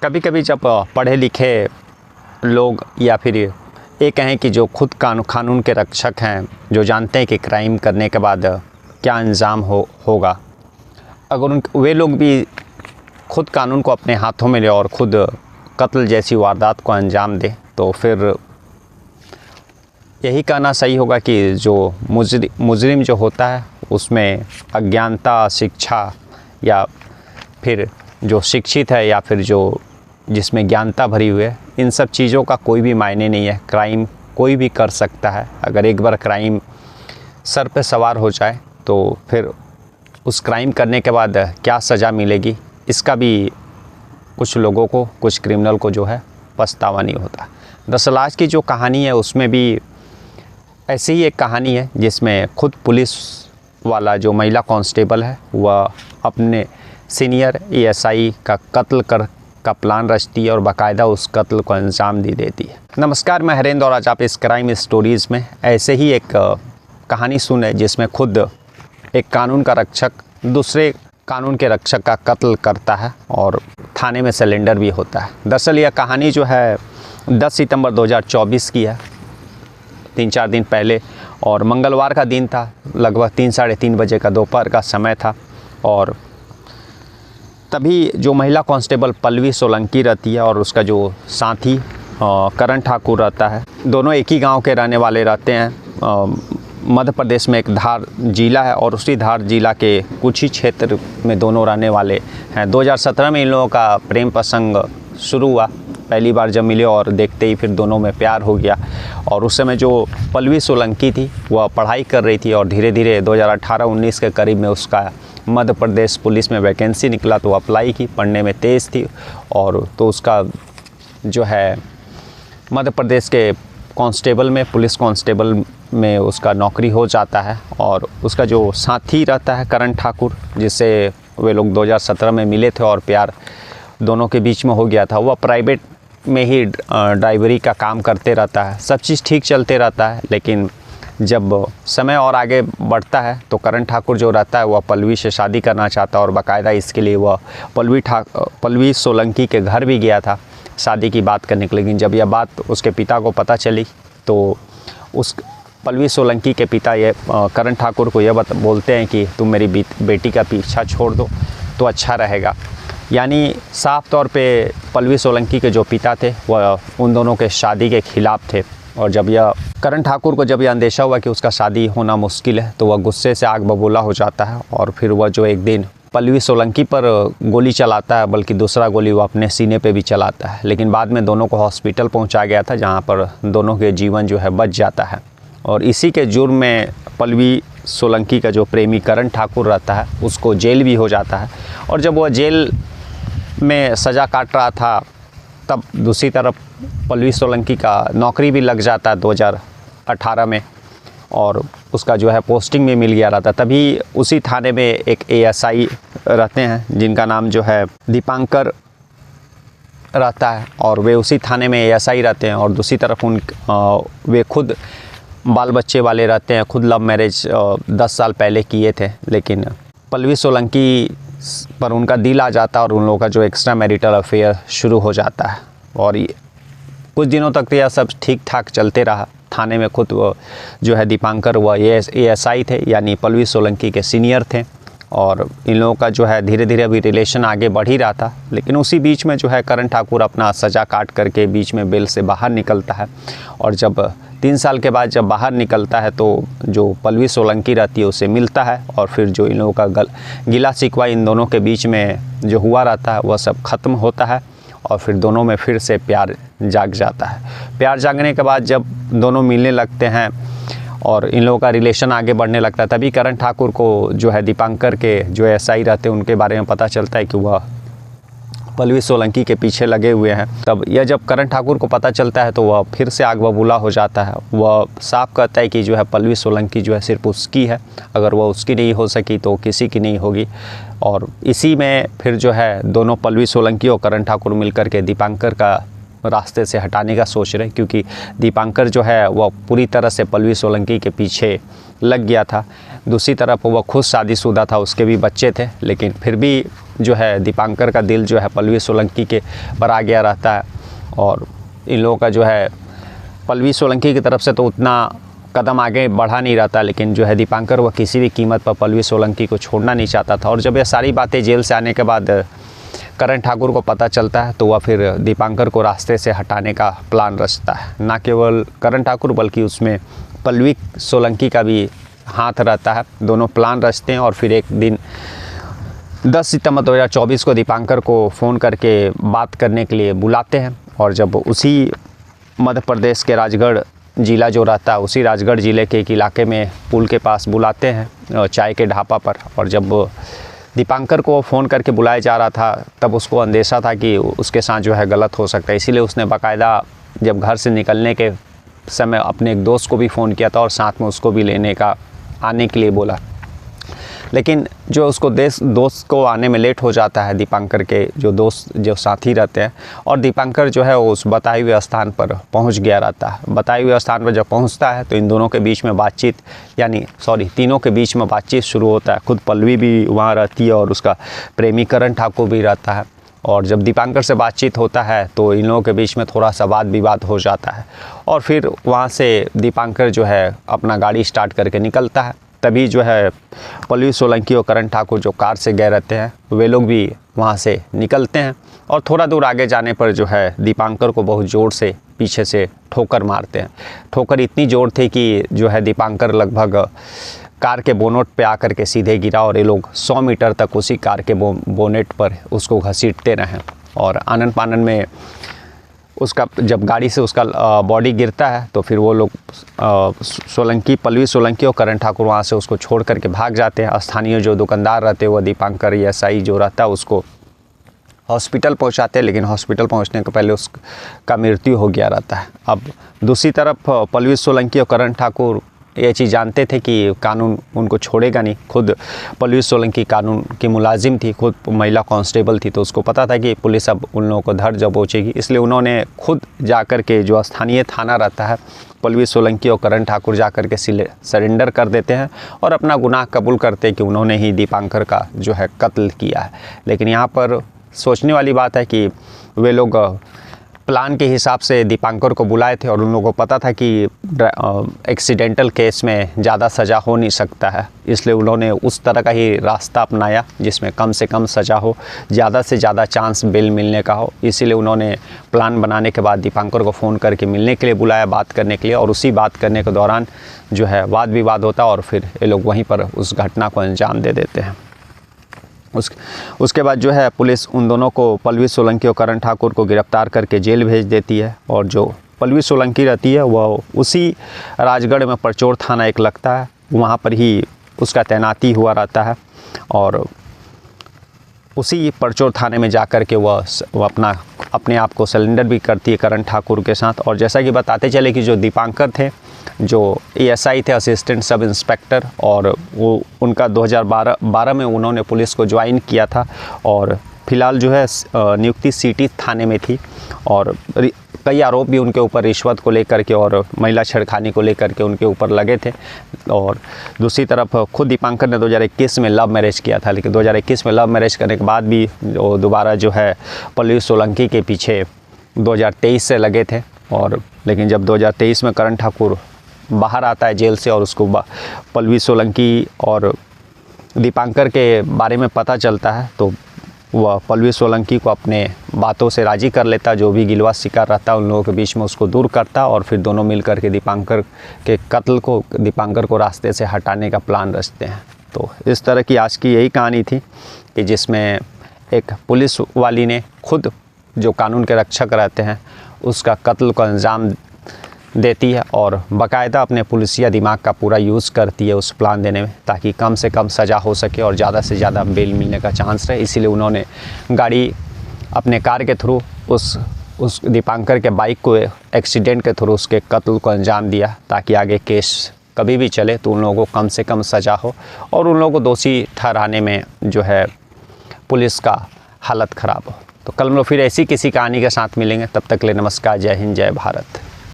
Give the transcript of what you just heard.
कभी कभी जब पढ़े लिखे लोग या फिर ये कहें कि जो खुद कानून के रक्षक हैं, जो जानते हैं कि क्राइम करने के बाद क्या अंजाम होगा, अगर वे लोग भी खुद कानून को अपने हाथों में ले और खुद कत्ल जैसी वारदात को अंजाम दे, तो फिर यही कहना सही होगा कि जो मुजरिम जो होता है उसमें अज्ञानता, शिक्षा या फिर जो शिक्षित है या फिर जो जिसमें ज्ञानता भरी हुई है, इन सब चीज़ों का कोई भी मायने नहीं है। क्राइम कोई भी कर सकता है। अगर एक बार क्राइम सर पे सवार हो जाए तो फिर उस क्राइम करने के बाद क्या सज़ा मिलेगी, इसका भी कुछ लोगों को, कुछ क्रिमिनल को जो है पछतावा नहीं होता। दरअसल आज की जो कहानी है उसमें भी ऐसी ही एक कहानी है जिसमें खुद पुलिस वाला जो महिला कांस्टेबल है वह अपने सीनियर एएसआई का कत्ल का प्लान रचती है और बाकायदा उस कत्ल को अंजाम देती है। नमस्कार, मैं हरेंद्र और आज आप इस क्राइम स्टोरीज़ में ऐसे ही एक कहानी सुने जिसमें खुद एक कानून का रक्षक दूसरे कानून के रक्षक का कत्ल करता है और थाने में सिलेंडर भी होता है। दरअसल यह कहानी जो है 10 सितंबर 2024 की है, 3-4 दिन पहले, और मंगलवार का दिन था। लगभग 3-3:30 बजे का दोपहर का समय था और तभी जो महिला कांस्टेबल पल्लवी सोलंकी रहती है और उसका जो साथी करण ठाकुर रहता है, दोनों एक ही गांव के रहने वाले रहते हैं। मध्य प्रदेश में एक धार जिला है और उसी धार जिला के कुछ ही क्षेत्र में दोनों रहने वाले हैं। 2017 में इन लोगों का प्रेम प्रसंग शुरू हुआ। पहली बार जब मिले और देखते ही फिर दोनों में प्यार हो गया। और उस समय जो पल्लवी सोलंकी थी वह पढ़ाई कर रही थी और धीरे धीरे 2018-19 के करीब में उसका मध्य प्रदेश पुलिस में वैकेंसी निकला तो अप्लाई की। पढ़ने में तेज़ थी और तो उसका जो है मध्य प्रदेश के कांस्टेबल में, पुलिस कांस्टेबल में उसका नौकरी हो जाता है। और उसका जो साथी रहता है करण ठाकुर, जिससे वे लोग 2017 में मिले थे और प्यार दोनों के बीच में हो गया था, वह प्राइवेट में ही ड्राइवरी का काम करते रहता है। सब चीज़ ठीक चलते रहता है, लेकिन जब समय और आगे बढ़ता है तो करण ठाकुर जो रहता है वह पल्लवी से शादी करना चाहता है और बाकायदा इसके लिए वह पल्लवी सोलंकी के घर भी गया था शादी की बात करने के लिए। लेकिन जब यह बात उसके पिता को पता चली तो उस पल्लवी सोलंकी के पिता ये करण ठाकुर को यह बोलते हैं कि तुम मेरी बेटी का पीछा छोड़ दो तो अच्छा रहेगा। यानी साफ तौर पे पल्लवी सोलंकी के जो पिता थे वह उन दोनों के शादी के खिलाफ थे। और जब यह करण ठाकुर को जब यह अंदेशा हुआ कि उसका शादी होना मुश्किल है तो वह गुस्से से आग बबूला हो जाता है और फिर वह जो एक दिन पल्लवी सोलंकी पर गोली चलाता है, बल्कि दूसरा गोली वह अपने सीने पे भी चलाता है। लेकिन बाद में दोनों को हॉस्पिटल पहुंचा गया था जहां पर दोनों के जीवन जो है बच जाता है। और इसी के जुर्म में पल्लवी सोलंकी का जो प्रेमी करण ठाकुर रहता है उसको जेल भी हो जाता है। और जब वह जेल में सज़ा काट रहा था तब दूसरी तरफ पल्लवी सोलंकी का नौकरी भी लग जाता है 2018 में और उसका जो है पोस्टिंग भी मिल गया रहता। तभी उसी थाने में एक एएसआई रहते हैं जिनका नाम जो है दीपांकर रहता है और वे उसी थाने में एएसआई रहते हैं। और दूसरी तरफ वे खुद बाल बच्चे वाले रहते हैं। खुद लव मैरिज 10 साल पहले किए थे, लेकिन पल्लवी सोलंकी पर उनका दिल आ जाता है और उन लोगों का जो एक्स्ट्रा मैरिटल अफेयर शुरू हो जाता है। और कुछ दिनों तक तो यह सब ठीक ठाक चलते रहा। थाने में खुद वो जो है दीपांकर वह एएसआई थे, यानी पल्लवी सोलंकी के सीनियर थे। और इन लोगों का जो है धीरे धीरे अभी रिलेशन आगे बढ़ ही रहा था। लेकिन उसी बीच में जो है करण ठाकुर अपना सज़ा काट करके बीच में बेल से बाहर निकलता है। और जब 3 साल के बाद जब बाहर निकलता है तो जो पल्लवी सोलंकी रहती है उसे मिलता है और फिर जो इन लोगों का गिला शिकवा इन दोनों के बीच में जो हुआ रहता है वह सब ख़त्म होता है और फिर दोनों में फिर से प्यार जाग जाता है। प्यार जागने के बाद जब दोनों मिलने लगते हैं और इन लोगों का रिलेशन आगे बढ़ने लगता है, तभी करण ठाकुर को जो है दीपांकर के जो एएसआई रहते हैं उनके बारे में पता चलता है कि वह पल्लवी सोलंकी के पीछे लगे हुए हैं। तब यह जब करण ठाकुर को पता चलता है तो वह फिर से आग बबूला हो जाता है। वह साफ कहता है कि जो है पल्लवी सोलंकी जो है सिर्फ उसकी है, अगर वह उसकी नहीं हो सकी तो किसी की नहीं होगी। और इसी में फिर जो है दोनों पल्लवी सोलंकी और करण ठाकुर मिलकर के दीपांकर का रास्ते से हटाने का सोच रहे, क्योंकि दीपांकर जो है वह पूरी तरह से पल्लवी सोलंकी के पीछे लग गया था। दूसरी तरफ वह खुद शादीशुदा था, उसके भी बच्चे थे, लेकिन फिर भी जो है दीपांकर का दिल जो है पल्लवी सोलंकी के पर आ गया रहता है। और इन लोगों का जो है पल्लवी सोलंकी की तरफ से तो उतना कदम आगे बढ़ा नहीं रहता, लेकिन जो है दीपांकर वह किसी भी कीमत पर पल्लवी सोलंकी को छोड़ना नहीं चाहता था। और जब ये सारी बातें जेल से आने के बाद करण ठाकुर को पता चलता है तो वह फिर दीपांकर को रास्ते से हटाने का प्लान रचता है। ना केवल करण ठाकुर बल्कि उसमें पल्लवी सोलंकी का भी हाथ रहता है। दोनों प्लान रचते हैं और फिर एक दिन 10 सितंबर 2024 को दीपांकर को फ़ोन करके बात करने के लिए बुलाते हैं। और जब उसी मध्य प्रदेश के राजगढ़ ज़िला जो रहता है उसी राजगढ़ ज़िले के एक इलाके में पुल के पास बुलाते हैं चाय के ढाबा पर। और जब दीपांकर को फ़ोन करके बुलाया जा रहा था तब उसको अंदेशा था कि उसके साथ जो है गलत हो सकता है, इसीलिए उसने बाकायदा जब घर से निकलने के समय अपने एक दोस्त को भी फ़ोन किया था और साथ में उसको भी आने के लिए बोला। लेकिन जो उसको दोस्त को आने में लेट हो जाता है, दीपांकर के जो साथी रहते हैं, और दीपांकर जो है वो उस बताए हुए स्थान पर पहुंच गया रहता है। बताए हुए स्थान पर जब पहुंचता है तो इन दोनों के बीच में तीनों के बीच में बातचीत शुरू होता है। खुद पल्लवी भी वहाँ रहती है और उसका प्रेमी करण ठाकुर भी रहता है। और जब दीपांकर से बातचीत होता है तो इन लोगों के बीच में थोड़ा सा वाद विवाद हो जाता है। और फिर वहाँ से दीपांकर जो है अपना गाड़ी स्टार्ट करके निकलता है। तभी जो है पल्लवी सोलंकी और करण ठाकुर जो कार से गए रहते हैं वे लोग भी वहाँ से निकलते हैं। और थोड़ा दूर आगे जाने पर जो है दीपांकर को बहुत ज़ोर से पीछे से ठोकर मारते हैं। ठोकर इतनी ज़ोर थी कि जो है दीपांकर लगभग कार के बोनेट पे आकर के सीधे गिरा और ये लोग 100 मीटर तक उसी कार के बोनेट पर उसको घसीटते रहे। और आनन फानन में उसका जब गाड़ी से उसका बॉडी गिरता है तो फिर वो लोग पल्लवी सोलंकी और करण ठाकुर वहाँ से उसको छोड़ करके भाग जाते हैं। स्थानीय जो दुकानदार रहते हैं वो दीपांकर एसआई जो रहता है उसको हॉस्पिटल पहुँचाते हैं, लेकिन हॉस्पिटल पहुँचने के पहले उसका मृत्यु हो गया रहता है। अब दूसरी तरफ पल्लवी सोलंकी और करण ठाकुर ये चीज़ जानते थे कि कानून उनको छोड़ेगा नहीं। खुद पल्लवी सोलंकी कानून की मुलाजिम थी, खुद महिला कांस्टेबल थी, तो उसको पता था कि पुलिस अब उन लोगों को धर दबोचेगी। इसलिए उन्होंने खुद जाकर के जो स्थानीय थाना रहता है पल्लवी सोलंकी और करण ठाकुर जाकर के सरेंडर कर देते हैं और अपना गुनाह कबूल करते हैं कि उन्होंने ही दीपांकर का जो है कत्ल किया है। लेकिन यहाँ पर सोचने वाली बात है कि वे लोग प्लान के हिसाब से दीपांकर को बुलाए थे और उन लोगों को पता था कि एक्सीडेंटल केस में ज़्यादा सज़ा हो नहीं सकता है, इसलिए उन्होंने उस तरह का ही रास्ता अपनाया जिसमें कम से कम सज़ा हो, ज़्यादा से ज़्यादा चांस बेल मिलने का हो। इसीलिए उन्होंने प्लान बनाने के बाद दीपांकर को फ़ोन करके मिलने के लिए बुलाया, बात करने के लिए। और उसी बात करने के दौरान जो है वाद विवाद होता और फिर ये लोग वहीं पर उस घटना को अंजाम दे देते हैं। उसके बाद जो है पुलिस उन दोनों को, पल्लवी सोलंकी और करण ठाकुर को गिरफ्तार करके जेल भेज देती है। और जो पल्लवी सोलंकी रहती है वह उसी राजगढ़ में परचौर थाना एक लगता है, वहाँ पर ही उसका तैनाती हुआ रहता है। और उसी परचौर थाने में जाकर के वह अपने आप को सरेंडर भी करती है करण ठाकुर के साथ। और जैसा कि बताते चले कि जो दीपांकर थे, जो एएसआई थे, असिस्टेंट सब इंस्पेक्टर, और वो उनका 2012 में उन्होंने पुलिस को ज्वाइन किया था और फिलहाल जो है नियुक्ति सिटी थाने में थी। और कई आरोप भी उनके ऊपर रिश्वत को लेकर के और महिला छेड़खानी को लेकर के उनके ऊपर लगे थे। और दूसरी तरफ खुद दीपांकर ने 2021 में लव मैरिज किया था, लेकिन 2021 में लव मैरिज करने के बाद भी वो दोबारा जो है पल्लवी सोलंकी के पीछे 2023 से लगे थे। और लेकिन जब 2023 में करण ठाकुर बाहर आता है जेल से और उसको पल्लवी सोलंकी और दीपांकर के बारे में पता चलता है तो वह पल्लवी सोलंकी को अपने बातों से राज़ी कर लेता, जो भी गिलवा शिकार रहता है उन लोगों के बीच में उसको दूर करता और फिर दोनों मिलकर के दीपांकर को रास्ते से हटाने का प्लान रचते हैं। तो इस तरह की आज की यही कहानी थी कि जिसमें एक पुलिस वाली ने खुद जो कानून के रक्षक रहते हैं उसका कत्ल को अंजाम देती है और बाकायदा अपने पुलिसिया दिमाग का पूरा यूज़ करती है उस प्लान देने में, ताकि कम से कम सज़ा हो सके और ज़्यादा से ज़्यादा बेल मिलने का चांस रहे। इसीलिए उन्होंने गाड़ी अपने कार के थ्रू उस दीपांकर के बाइक को एक्सीडेंट के थ्रू उसके कत्ल को अंजाम दिया, ताकि आगे केस कभी भी चले तो उन लोगों को कम से कम सज़ा हो और उन लोगों को दोषी ठहराने में जो है पुलिस का हालत ख़राब हो। तो कल हम लोग फिर ऐसी किसी कहानी के साथ मिलेंगे, तब तक के लिए नमस्कार, जय हिंद, जय भारत।